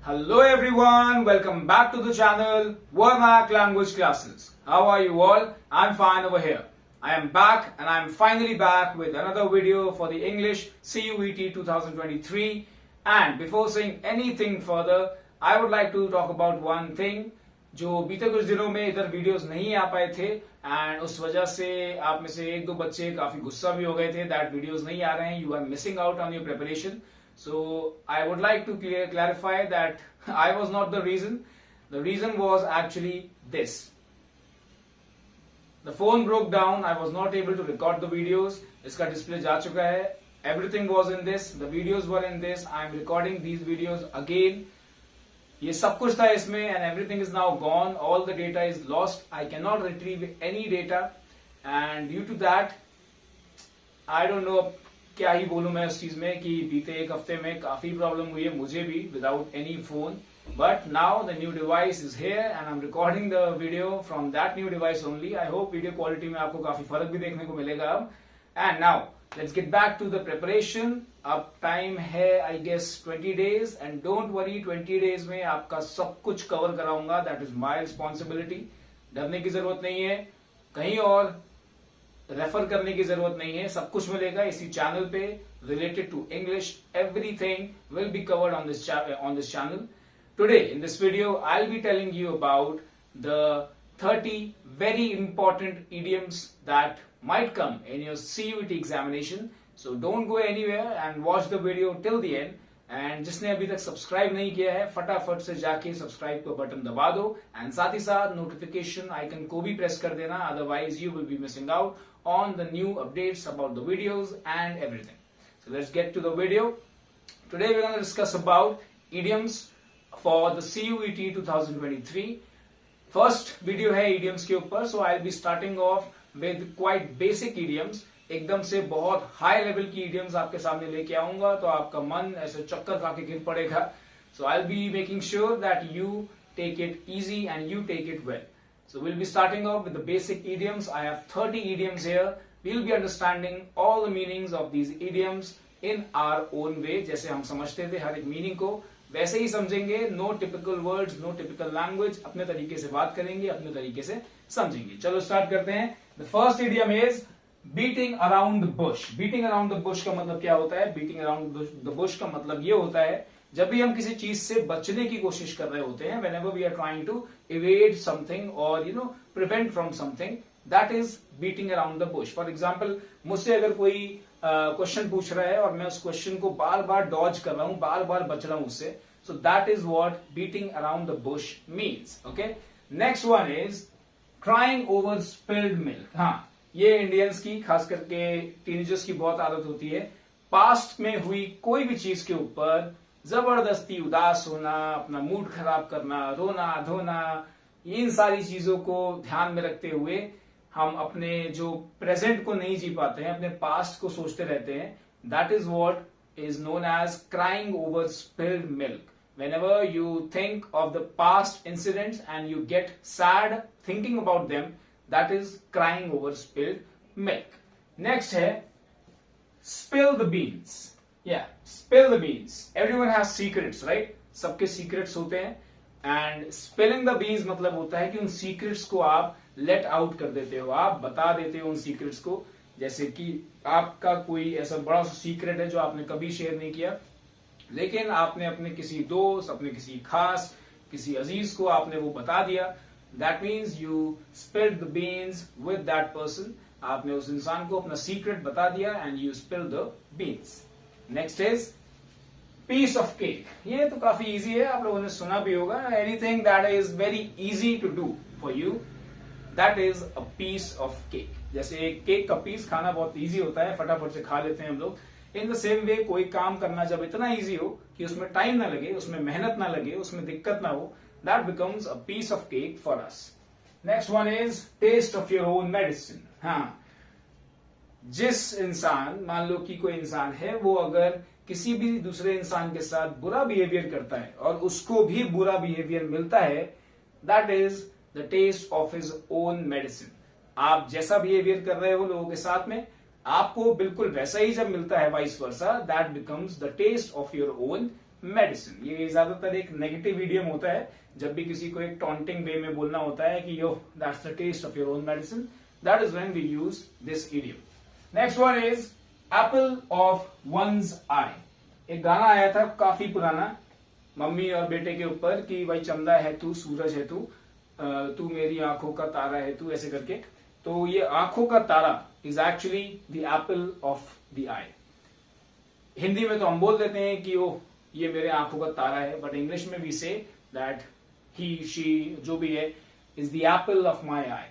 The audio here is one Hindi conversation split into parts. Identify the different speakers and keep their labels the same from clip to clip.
Speaker 1: Hello everyone, welcome back to the channel Vernac Language Classes. How are you all? I'm fine over here. I am back and I'm finally back with another video for the English CUET 2023. And before saying anything further, I would like to talk about one thing. जो बीते कुछ दिनों में इधर वीडियोस नहीं आ पाए थे एंड उस वजह से आप में से एक दो बच्चे काफी गुस्सा भी हो गए थे दैट वीडियोस नहीं आ रहे हैं, you are missing out on your preparation. So I would like to clarify that I was not the reason. The reason was actually this. The phone broke down. I was not able to record the videos. इसका display जा चुका है. Everything was in this. The videos were in this. I am recording these videos again. ये सब कुछ था इसमें and everything is now gone. All the data is lost. I cannot retrieve any data and due to that I don't know क्या ही बोलूं मैं उस चीज में कि बीते एक हफ्ते में काफी प्रॉब्लम हुई है मुझे भी without any phone. But now the new device is here and I am recording the video from that new device only. I hope video quality में आपको काफी फर्क भी देखने को मिलेगा अब. And now let's get back to the preparation. अब टाइम है I guess 20 days and don't worry 20 days में आपका सब कुछ कवर कराऊंगा. That is my responsibility. डरने की जरूरत नहीं है, कहीं और रेफर करने की जरूरत नहीं है. सब कुछ मिलेगा इसी चैनल पे related to English. Everything will be covered on this channel. Today in this video I will be telling you about the 30 very important idioms that might come in your CUET examination. So don't go anywhere and watch the video till the end. And जिसने अभी तक सब्सक्राइब नहीं किया है फटाफट से जाके सब्सक्राइब का बटन दबा दो एंड साथ ही साथ नोटिफिकेशन आइकन को भी प्रेस कर देना, otherwise you will be missing out on the new updates about the videos and everything. So let's get to the video. Today we're going to discuss about idioms for the CUET 2023. First video है idioms के ऊपर, so I'll be starting off with quite basic idioms. एकदम से बहुत हाई लेवल की idioms आपके सामने लेके आऊंगा तो आपका मन ऐसे चक्कर खा के गिर पड़ेगा. So I'll be making sure that you take it easy and you take it well. So we'll be starting off with the basic idioms. I have 30 idioms here. We'll be understanding all the meanings of these idioms in our own way. जैसे हम समझते थे हर एक मीनिंग को वैसे ही समझेंगे. No typical words, no typical language. अपने तरीके से बात करेंगे, अपने तरीके से समझेंगे. चलो स्टार्ट करते हैं. The first idiom is beating around the bush. Beating around the bush का मतलब क्या होता है? Beating around the bush का मतलब ये होता है जब भी हम किसी चीज से बचने की कोशिश कर रहे होते हैं, whenever we are trying to evade something or prevent from something, that is beating around the bush. For example, मुझसे अगर कोई क्वेश्चन पूछ रहा है और मैं उस क्वेश्चन को बार बार डॉज कर रहा हूं, बार बार बच रहा हूं उससे, so that is what beating around the bush means. Okay? Next one is crying over spilled milk. हाँ, ये इंडियंस की खास करके टीनेजर्स की बहुत आदत होती है. पास्ट में हुई कोई भी चीज के ऊपर जबरदस्ती उदास होना, अपना मूड खराब करना, रोना धोना, इन सारी चीजों को ध्यान में रखते हुए हम अपने जो प्रेजेंट को नहीं जी पाते हैं, अपने पास्ट को सोचते रहते हैं. That is what is known as crying over spilled milk. Whenever you think of the past incidents and you get sad thinking about them, that is crying over spilled milk. Next है spill the beans. Yeah, spill the beans. Everyone has secrets, right? सबके secrets होते हैं and spilling the beans मतलब होता है कि उन secrets को आप let out कर देते हो, आप बता देते हो उन secrets को. जैसे कि आपका कोई ऐसा बड़ा सा secret है जो आपने कभी share नहीं किया, लेकिन आपने अपने किसी दोस्त, अपने किसी खास, किसी अजीज को आपने वो बता दिया. That means you spilled the beans with that person. आपने उस इंसान को अपना secret बता दिया and you spilled the beans. Next is peace of cake. ये तो काफी इजी है, आप लोगों ने सुना भी होगा. Anything that is very easy to do for you, that is a piece of cake. जैसे एक केक का पीस खाना बहुत इजी होता है, फटाफट से खा लेते हैं हम लोग. इन द सेम वे कोई काम करना जब इतना इजी हो कि उसमें टाइम ना लगे, उसमें मेहनत ना लगे, उसमें दिक्कत ना हो, that becomes a piece of cake for us. Next one is taste of your own medicine. हाँ, जिस इंसान, मान लो कि कोई इंसान है, वो अगर किसी भी दूसरे इंसान के साथ बुरा बिहेवियर करता है और उसको भी बुरा बिहेवियर मिलता है, that is the taste of his own medicine. आप जैसा बिहेवियर कर रहे हो लोगों के साथ में, आपको बिल्कुल वैसा ही जब मिलता है vice versa, that becomes the taste of your own medicine. ये ज्यादातर एक नेगेटिव इडियम होता है जब भी किसी को एक टॉन्टिंग वे में बोलना होता है कि yo that's the taste of your own medicine, that is when we use this idiom. Next one is apple of one's eye. एक गाना आया था काफी पुराना, मम्मी और बेटे के ऊपर कि भाई चंदा है तू, सूरज है तू, तू मेरी आंखों का तारा है तू, ऐसे करके। तो ये आंखों का तारा is actually the apple of the eye. Hindi में तो हम बोल देते हैं कि ओ ये मेरे आंखों का तारा है, बट इंग्लिश में we say that he she जो भी है is the apple of my eye.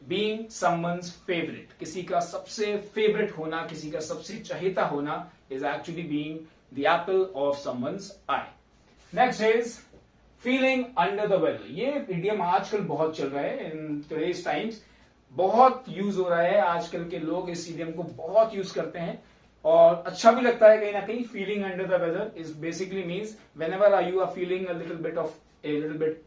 Speaker 1: Being someone's favourite, किसी का सबसे फेवरेट होना, किसी का सबसे चहेता होना is actually being the apple of someone's eye. Next is feeling under the weather. ये इडियम आजकल बहुत चल रहा है, इन टुडेज टाइम्स बहुत यूज हो रहा है। आजकल के लोग इस इडियम को बहुत यूज करते हैं और अच्छा भी लगता है कहीं ना कहीं। Feeling under the weather is basically means whenever you are feeling a little bit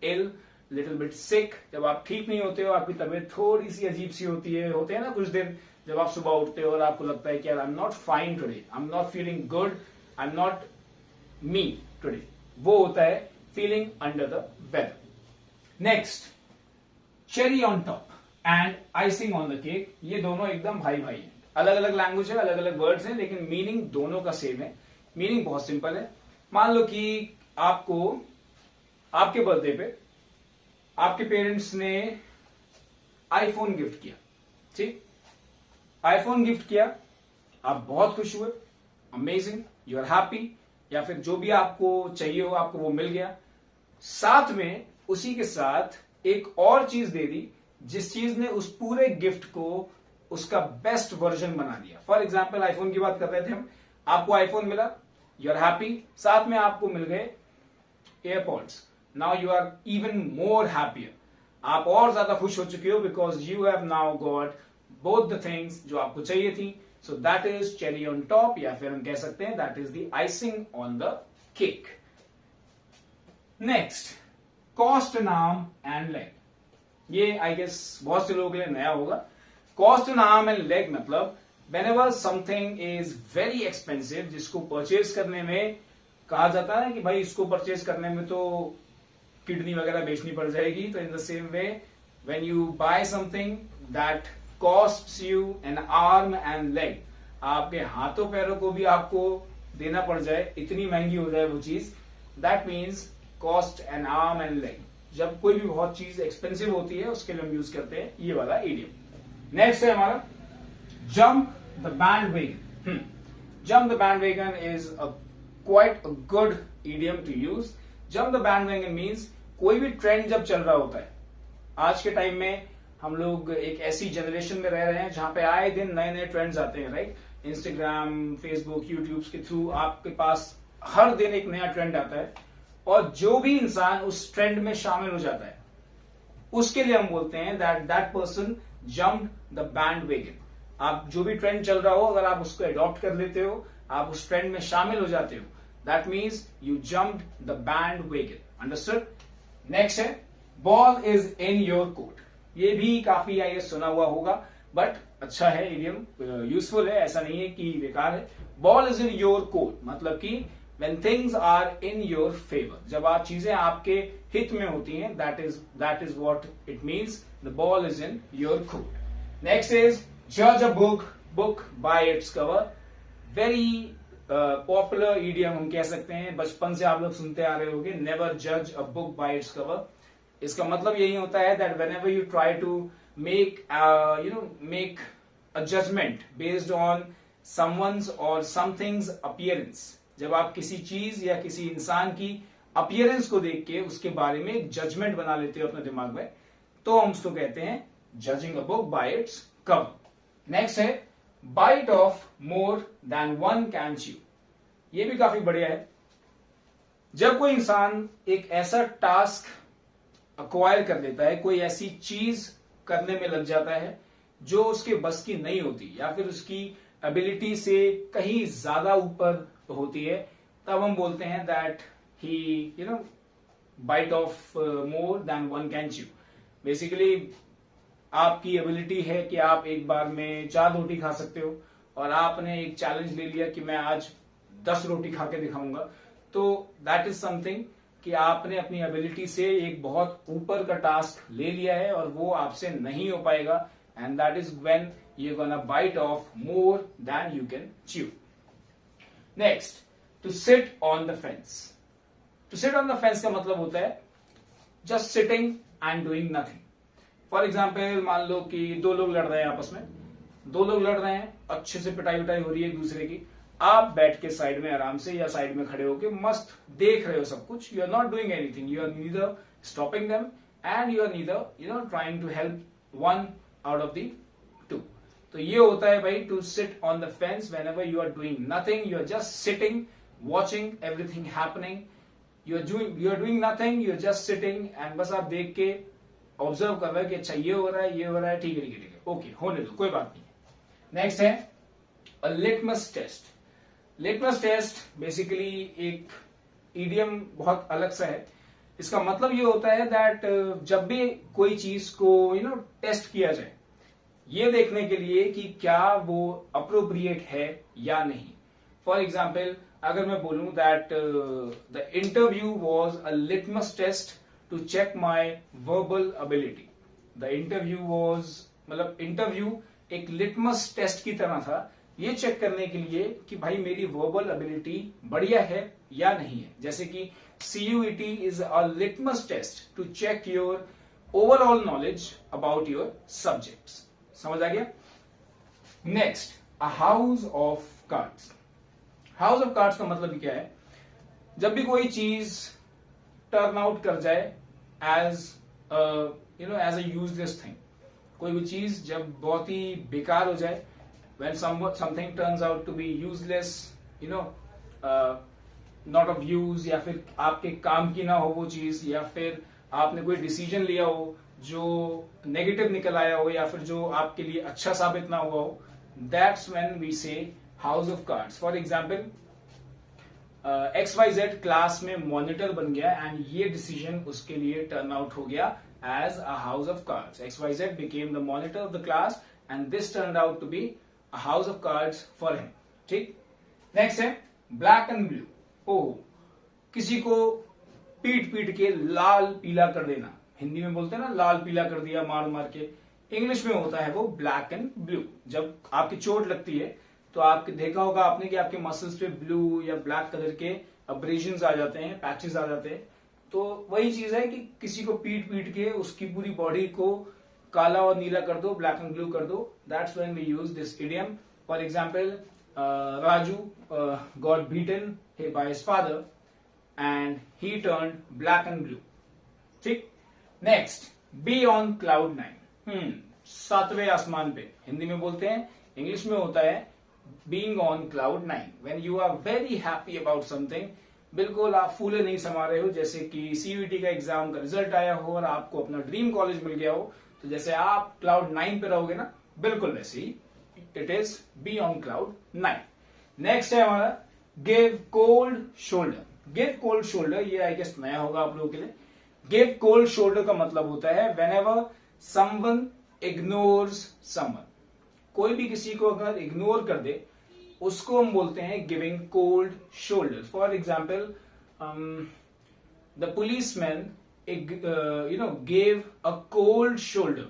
Speaker 1: ill, little bit sick, जब आप ठीक नहीं होते हो, आपकी तबीयत थोड़ी सी अजीब सी होती है, होते हैं ना कुछ दिन जब आप सुबह उठते हो और आपको लगता है कि यार I am not fine today, I am not feeling good, I am not me today, वो होता है feeling under the weather. Next, cherry on top and icing on the cake. ये दोनों एकदम भाई भाई हैं, अलग अलग लैंग्वेज है, अलग अलग वर्ड्स हैं, लेकिन मीनिंग दोनों का सेम है। मीनिंग बहुत सिंपल है। मान लो कि आपको आपके बर्थडे पे आपके पेरेंट्स ने आईफोन गिफ्ट किया, ठीक, आईफोन गिफ्ट किया, आप बहुत खुश हुए, अमेजिंग, यू आर हैप्पी, या फिर जो भी आपको चाहिए हो आपको वो मिल गया। साथ में उसी के साथ एक और चीज दे दी जिस चीज ने उस पूरे गिफ्ट को उसका बेस्ट वर्जन बना दिया। फॉर एग्जाम्पल आईफोन की बात कर रहे थे हम, आपको आईफोन मिला, यू आर हैप्पी, साथ में आपको मिल गए AirPods, now you are even more happier, आप और ज्यादा खुश हो चुके हो because you have now got both the things जो आपको चाहिए थी। So that is cherry on top, या फिर हम कह सकते हैं that is the icing on the cake. Next, cost an arm and leg. ये आई गेस बहुत से लोगों के लिए नया होगा। Cost an arm and leg मतलब whenever something is very expensive, जिसको परचेज करने में कहा जाता है कि भाई इसको परचेज करने में तो किडनी वगैरह बेचनी पड़ जाएगी। तो in the same way when you buy something that costs you an arm and leg, आपके हाथों पैरों को भी आपको देना पड़ जाए, इतनी महंगी हो जाए वो चीज, that means cost an arm and leg. जब कोई भी बहुत चीज एक्सपेंसिव होती है उसके लिए हम यूज करते हैं ये वाला इडियम। नेक्स्ट है हमारा jump the bandwagon. Jump the bandwagon is quite a good idiom to use. Jump the bandwagon means कोई भी ट्रेंड जब चल रहा होता है, आज के टाइम में हम लोग एक ऐसी जनरेशन में रह रहे हैं जहां पे आए दिन नए नए ट्रेंड्स आते हैं, राइट। इंस्टाग्राम, फेसबुक, यूट्यूब के थ्रू आपके पास हर दिन एक नया ट्रेंड आता है, और जो भी इंसान उस ट्रेंड में शामिल हो जाता है उसके लिए हम बोलते हैं दैट पर्सन जम्प्ड द बैंडवेगन। आप जो भी ट्रेंड चल रहा हो, अगर आप उसको अडॉप्ट कर लेते हो, आप उस ट्रेंड में शामिल हो जाते हो, that means you jumped the bandwagon. Understood? Next है ball is in your court. ये भी काफी आई सुना हुआ होगा, बट अच्छा है इडियम, यूजफुल है, ऐसा नहीं है कि बेकार है। Ball is in your court मतलब कि when things are in your favor, जब आप चीजें आपके हित में होती हैं, that is what it means, the ball is in your court. Next is judge a book by its cover. Very popular idiom हम कह सकते हैं, बचपन से आप लोग सुनते आ रहे होंगे, never judge a book by its cover। इसका मतलब यही होता है that whenever you try to make a judgment based on someone's or something's appearance, जब आप किसी चीज या किसी इंसान की अपीयरेंस को देख के उसके बारे में एक जजमेंट बना लेते हो अपने दिमाग में, तो हम उसको कहते हैं judging a book by its cover. Next है bite off more than one can chew. ये भी काफी बढ़िया है। जब कोई इंसान एक ऐसा टास्क अक्वायर कर लेता है, कोई ऐसी चीज करने में लग जाता है जो उसके बस की नहीं होती या फिर उसकी एबिलिटी से कहीं ज्यादा ऊपर होती है, तब हम बोलते हैं that he bite off more than one can chew. Basically आपकी एबिलिटी है कि आप एक बार में 4 रोटी खा सकते हो, और आपने एक चैलेंज ले लिया कि मैं आज 10 रोटी खा के दिखाऊंगा, तो दैट इज समथिंग कि आपने अपनी एबिलिटी से एक बहुत ऊपर का टास्क ले लिया है और वो आपसे नहीं हो पाएगा, and that is when you gonna bite off more than you can chew. Next, to sit on the fence. To sit on the fence का मतलब होता है just sitting and doing nothing. For example मान लो कि दो लोग लड़ रहे हैं आपस में, दो लोग लड़ रहे हैं, अच्छे से पिटाई विटाई हो रही है एक दूसरे की. आप बैठ के साइड में आराम से या साइड में खड़े होके मस्त देख रहे हो सब कुछ. You are not doing anything, you are neither stopping them and you are neither trying to help one out of the two. तो ये होता है भाई to sit on the fence. Whenever you are doing nothing, you are just sitting watching everything happening. You are doing nothing, you are just sitting and बस आप देख के ऑब्जर्व कर रहे हैं कि अच्छा ये हो रहा है, ये हो रहा है, ठीक है ठीक है ठीक है, ओके होने दो, कोई बात नहीं. नेक्स्ट है a litmus test. Litmus test basically एक इडियम बहुत अलग सा है. इसका मतलब ये होता है दैट जब भी कोई चीज को टेस्ट किया जाए, ये देखने के लिए कि क्या वो अप्रोप्रिएट है या नहीं. फॉर एग्जाम्पल अगर मैं बोलूं that the interview was a litmus test to check my verbal ability. The interview was मतलब इंटरव्यू एक लिटमस टेस्ट की तरह था, ये चेक करने के लिए कि भाई मेरी वर्बल एबिलिटी बढ़िया है या नहीं है. जैसे कि CUET is a litmus test to check your overall knowledge about your subjects. समझ आ गया. Next, a house of cards. House of cards का मतलब क्या है? जब भी कोई चीज टर्न आउट कर जाए as as a useless thing, कोई भी चीज जब बहुत ही बेकार हो जाए, when something turns out to be useless, not of use, या फिर आपके काम की ना हो वो चीज, या फिर आपने कोई डिसीजन लिया हो जो नेगेटिव निकल आया हो या फिर जो आपके लिए अच्छा साबित ना हुआ हो, that's when we say house of cards. For example, XYZ class में मॉनिटर बन गया एंड ये डिसीजन उसके लिए टर्न आउट हो गया as a house of cards. XYZ became the monitor of the class and this turned out to be a house of cards for him. ठीक. नेक्स्ट है ब्लैक एंड ब्लू. ओह, किसी को पीट पीट के लाल पीला कर देना. हिंदी में बोलते हैं ना लाल पीला कर दिया मार मार के. इंग्लिश में होता है वो ब्लैक एंड ब्लू. जब आपकी चोट लगती है तो आपने देखा होगा आपने कि आपके मसल्स पे ब्लू या ब्लैक कलर के अब्रेजन्स आ जाते हैं, पैचेस आ जाते हैं. तो वही चीज है कि किसी को पीट पीट के उसकी पूरी बॉडी को काला और नीला कर दो, ब्लैक एंड ब्लू कर दो. That's when we use this idiom. For example, Raju got beaten by his father and he turned black and blue. ठीक. Next, be on cloud 9. सातवें आसमान पे हिंदी में बोलते हैं, इंग्लिश में होता है being on cloud 9. When you are very happy about something, बिल्कुल आप फूले नहीं समा रहे हो. जैसे कि CUET का एग्जाम का रिजल्ट आया हो और आपको अपना ड्रीम कॉलेज मिल गया हो, तो जैसे आप क्लाउड 9 पे रहोगे ना, बिल्कुल वैसे ही it is be on cloud 9. Next है हमारा give cold shoulder. Give cold shoulder ये आई गेस नया होगा आप लोगों के लिए. गिव कोल्ड शोल्डर का मतलब होता है when ever someone ignores someone. कोई भी किसी को अगर इग्नोर कर दे उसको हम बोलते हैं giving cold shoulder. For example, the policeman gave a cold shoulder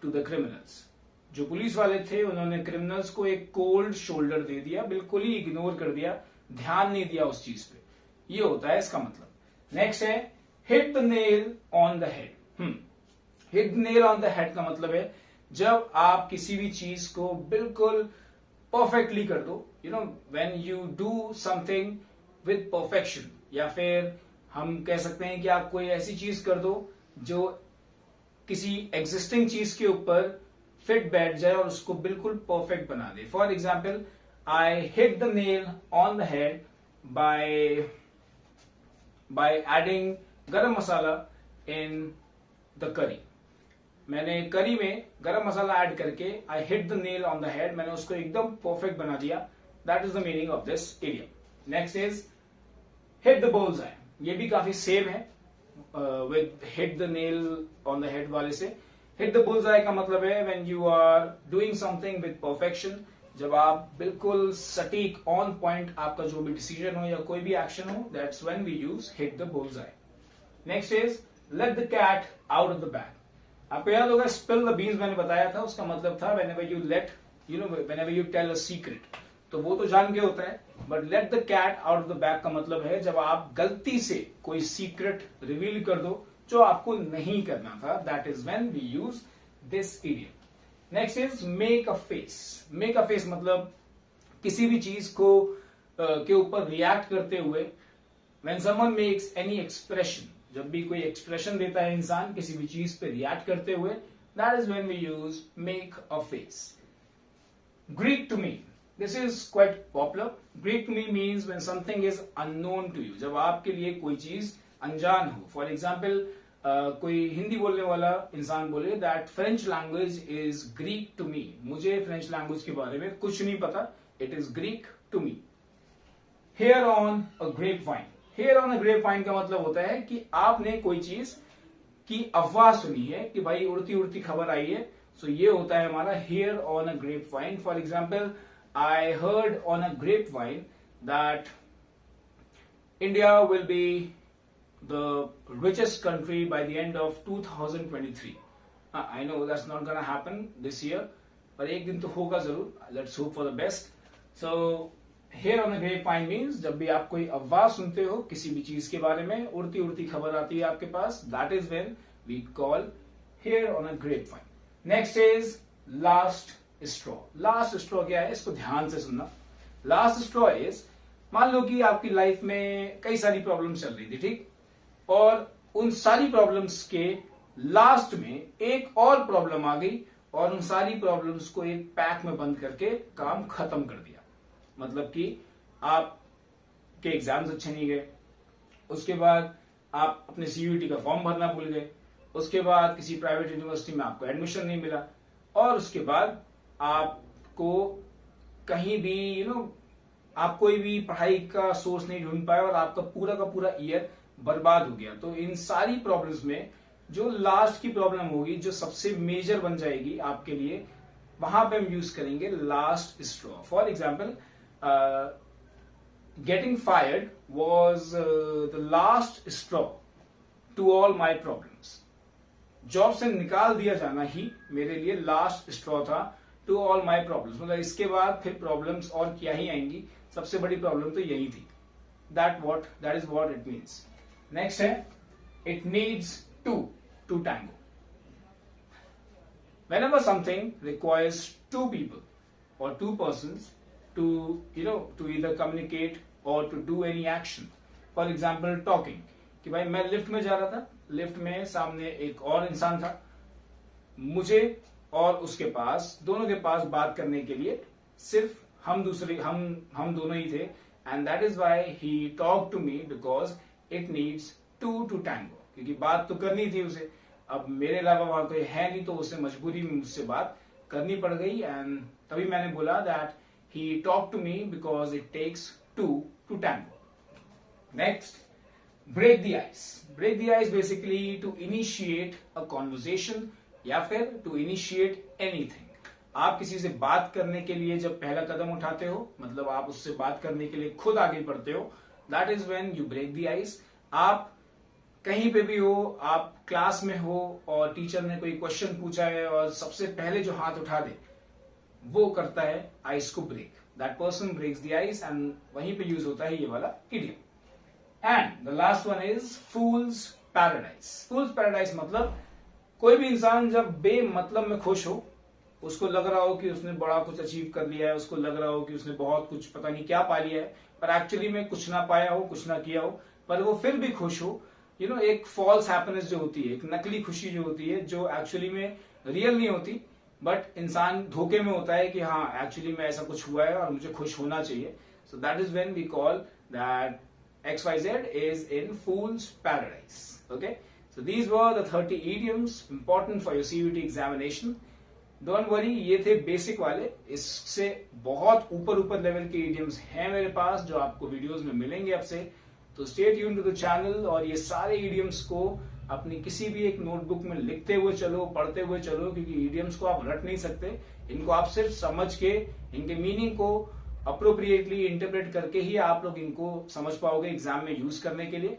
Speaker 1: to the criminals. जो पुलिस वाले थे उन्होंने क्रिमिनल्स को एक कोल्ड शोल्डर दे दिया, बिल्कुल ही इग्नोर कर दिया, ध्यान नहीं दिया उस चीज पे. ये होता है इसका मतलब. नेक्स्ट है hit the nail on the head. Hit the nail on the head का मतलब है जब आप किसी भी चीज को बिल्कुल परफेक्टली कर दो. When you do something with perfection, या फिर हम कह सकते हैं कि आप कोई ऐसी चीज कर दो जो किसी एग्जिस्टिंग चीज के ऊपर फिट बैठ जाए और उसको बिल्कुल परफेक्ट बना दे. For example, I hit the nail on the head by adding garam masala in the करी. मैंने करी में गरम मसाला ऐड करके I hit the nail on the head, मैंने उसको एकदम परफेक्ट बना दिया. That is the meaning of this idiom. Next is hit the bull's eye. ये भी काफी सेम है with hit the nail on the head वाले से. हिट द बुल्स आई का मतलब है when you are doing something with perfection, जब आप बिल्कुल सटीक ऑन पॉइंट आपका जो भी डिसीजन हो या कोई भी एक्शन हो, that's when we use hit the bullseye. Next is let the cat out of the bag. आपको याद होगा स्पिल द बीन्स मैंने बताया था, उसका मतलब था whenever you let whenever you tell a secret, तो वो तो जान के होता है. But let the cat out of the bag का मतलब है जब आप गलती से कोई सीक्रेट रिवील कर दो जो आपको नहीं करना था. That is when we use this idiom. Next is make a face. Make a face मतलब किसी भी चीज को के ऊपर रिएक्ट करते हुए. When someone makes any expression, जब भी कोई एक्सप्रेशन देता है इंसान किसी भी चीज पे रिएक्ट करते हुए, that is when we use make a face. Greek to me, this is quite popular. Greek to me means when something is unknown to you, जब आपके लिए कोई चीज अनजान हो. फॉर एग्जाम्पल कोई हिंदी बोलने वाला इंसान बोले that French language is Greek to me, मुझे फ्रेंच लैंग्वेज के बारे में कुछ नहीं पता, it is Greek to me. Hear on a grapevine. Hear on a grapevine का मतलब होता है कि आपने कोई चीज की अफवाह सुनी है कि भाई उड़ती उड़ती खबर आई है, सो ये होता है हमारा hear on a grapevine. For example I heard on a grapevine that India will be the richest country by the end of 2023. I know that's not gonna happen this year, पर एक दिन तो होगा जरूर. Let's hope for the best. So here on the grapevine means जब भी आप कोई अफवाह सुनते हो किसी भी चीज के बारे में, उड़ती उड़ती खबर आती है आपके पास, that is when we call here on a grapevine. Next is last straw. Last straw क्या है, इसको ध्यान से सुनना. Last straw is, मान लो कि आपकी लाइफ में कई सारी प्रॉब्लम्स चल रही थी, ठीक, और उन सारी प्रॉब्लम्स के लास्ट में एक और प्रॉब्लम आ गई और उन सारी प्रॉब्लम्स को एक पैक में बंद करके काम खत्म कर दिया. मतलब कि आपके एग्जाम्स अच्छे नहीं गए, उसके बाद आप अपने सीयूईटी का फॉर्म भरना भूल गए, उसके बाद किसी प्राइवेट यूनिवर्सिटी में आपको एडमिशन नहीं मिला, और उसके बाद आपको कहीं भी आप कोई भी पढ़ाई का सोर्स नहीं ढूंढ पाए और आपका पूरा का पूरा ईयर बर्बाद हो गया. तो इन सारी प्रॉब्लम्स में जो लास्ट की प्रॉब्लम होगी, जो सबसे मेजर बन जाएगी आपके लिए, वहां पे हम यूज करेंगे last straw. For example getting fired was the last straw to all my problems. Job से निकाल दिया जाना ही मेरे लिए लास्ट स्ट्रॉ था टू ऑल माई प्रॉब्लम्स. मतलब इसके बाद फिर प्रॉब्लम्स और क्या ही आएंगी, सबसे बड़ी प्रॉब्लम तो यही थी. that is what it means. Next है it needs two to tango. Whenever something requires two people or two persons to either communicate or to do any action. For example, talking. कि भाई मैं लिफ्ट में जा रहा था, लिफ्ट में सामने एक और इंसान था, मुझे और उसके पास, दोनों के पास बात करने के लिए सिर्फ हम दोनों ही थे. And that is why he talk to me because it needs two to tango. क्योंकि बात तो करनी थी उसे, अब मेरे अलावा वहां कोई है नहीं, तो उसे मजबूरी में मुझसे बात करनी पड़ गई. एंड तभी मैंने बोला that he talk to me because it takes two to tango. Next, break the ice. Break the ice basically to initiate a conversation या फिर टू इनिशिएट एनीथिंग. आप किसी से बात करने के लिए जब पहला कदम उठाते हो, मतलब आप उससे बात करने के लिए खुद आगे बढ़ते हो, that is when you break the ice. आप कहीं पे भी हो, आप क्लास में हो और टीचर ने कोई क्वेश्चन पूछा है और सबसे पहले जो हाथ उठा दे वो करता है आइस को break. That person breaks the ice. And वहीं पे यूज होता है ये वाला idiom. And the last one is fool's paradise. Fool's paradise मतलब कोई भी इंसान जब बेमतलब में खुश हो, उसको लग रहा हो कि उसने बड़ा कुछ अचीव कर लिया है, उसको लग रहा हो कि उसने बहुत कुछ पता नहीं क्या पा लिया है, पर एक्चुअली में कुछ ना पाया हो, कुछ ना किया हो, पर वो फिर भी खुश हो. एक फॉल्स हैप्पीनेस जो होती है, एक नकली खुशी जो होती है, जो एक्चुअली में रियल नहीं होती, बट इंसान धोखे में होता है कि हाँ एक्चुअली में ऐसा कुछ हुआ है और मुझे खुश होना चाहिए. So that is when we call that XYZ is in fool's paradise. Okay, so these were the 30 idioms important for your CUET examination. Don't worry, ये थे बेसिक वाले. इससे बहुत ऊपर लेवल के idioms हैं मेरे पास जो आपको वीडियोस में मिलेंगे आपसे. तो stay tuned to the channel और ये सारे idioms को अपनी किसी भी एक नोटबुक में लिखते हुए चलो, पढ़ते हुए चलो, क्योंकि idioms को आप रट नहीं सकते. इनको आप सिर्फ समझ के इनके मीनिंग को अप्रोप्रिएटली इंटरप्रेट करके ही आप लोग इनको समझ पाओगे एग्जाम में यूज करने के लिए।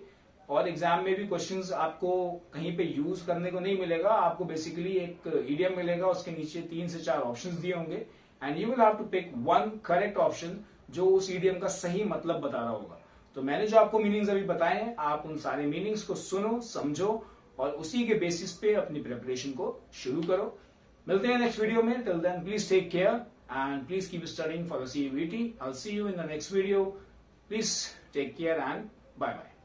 Speaker 1: और एग्जाम में भी क्वेश्चंस आपको कहीं पे यूज करने को नहीं मिलेगा, आपको बेसिकली एक इडियम मिलेगा, उसके नीचे 3 से 4 ऑप्शंस दिए होंगे and you will have to pick one correct option जो उस इडियम का सही मतलब बता रहा होगा। तो मैंने जो आपको मीनिंग्स अभी बताए हैं, आप उन सारे मीनिंग्स को सुनो, समझो और उसी के बेसिस पे अपनी प्रिपरेशन को शुरू करो। मिलते हैं नेक्स्ट वीडियो में। Till then please take care and please keep studying for the CUET। I will see you in the next video. Please take care and bye bye.